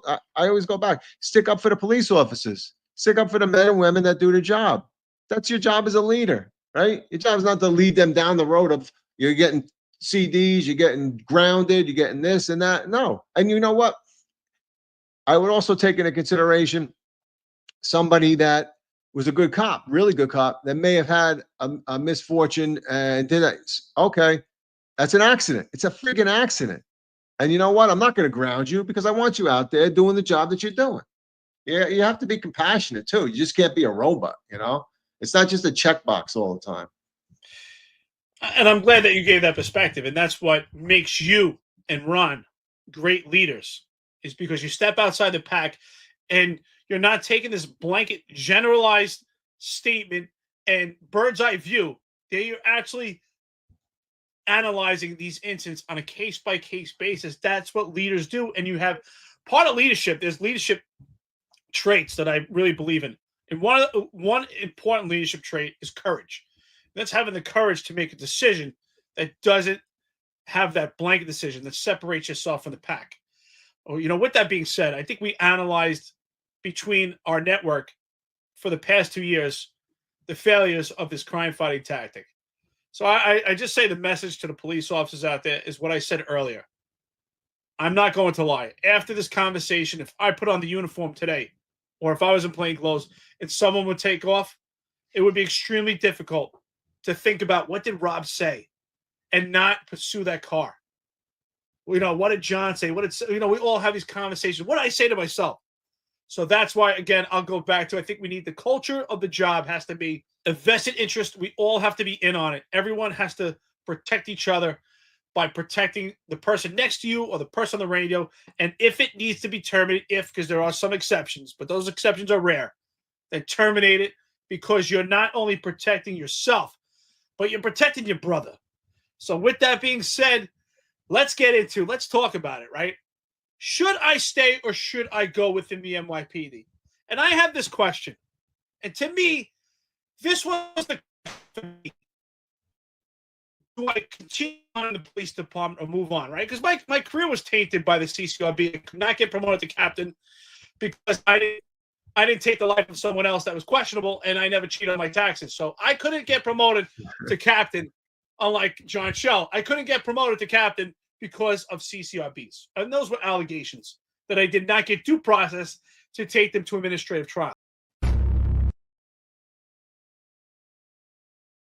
I always go back. Stick up for the police officers. Stick up for the men and women that do the job. That's your job as a leader, right? Your job is not to lead them down the road of you're getting CDs, you're getting grounded, you're getting this and that. No. And you know what? I would also take into consideration somebody that was a good cop, really good cop, that may have had a misfortune and did that. Okay, that's an accident. It's a freaking accident. And you know what? I'm not going to ground you because I want you out there doing the job that you're doing. Yeah, you have to be compassionate too. You just can't be a robot, you know? It's not just a checkbox all the time. And I'm glad that you gave that perspective. And that's what makes you and Ron great leaders, is because you step outside the pack and you're not taking this blanket generalized statement and bird's eye view. You're actually analyzing these incidents on a case-by-case basis. That's what leaders do. And you have part of leadership. There's leadership traits that I really believe in. And one important leadership trait is courage. That's having the courage to make a decision that doesn't have that blanket decision that separates yourself from the pack. Oh, you know, with that being said, I think we analyzed between our network for the past 2 years the failures of this crime-fighting tactic. So I just say the message to the police officers out there is what I said earlier. I'm not going to lie. After this conversation, if I put on the uniform today, or if I was in plain clothes and someone would take off, it would be extremely difficult to think about what did Rob say and not pursue that car. You know, what did John say? What did, you know, we all have these conversations. What did I say to myself? So that's why, again, I'll go back to, I think we need the culture of the job has to be a vested interest. We all have to be in on it. Everyone has to protect each other by protecting the person next to you or the person on the radio. And if it needs to be terminated, because there are some exceptions, but those exceptions are rare, then terminate it, because you're not only protecting yourself, but you're protecting your brother. So with that being said, let's talk about it, right? Should I stay or should I go within the NYPD? And I have this question. And to me, this was the do I continue on in the police department or move on, right? Because my career was tainted by the CCRB. I could not get promoted to captain because I didn't take the life of someone else that was questionable, and I never cheated on my taxes. So I couldn't get promoted to captain, unlike John Shell. I couldn't get promoted to captain because of CCRBs. And those were allegations that I did not get due process to take them to administrative trial.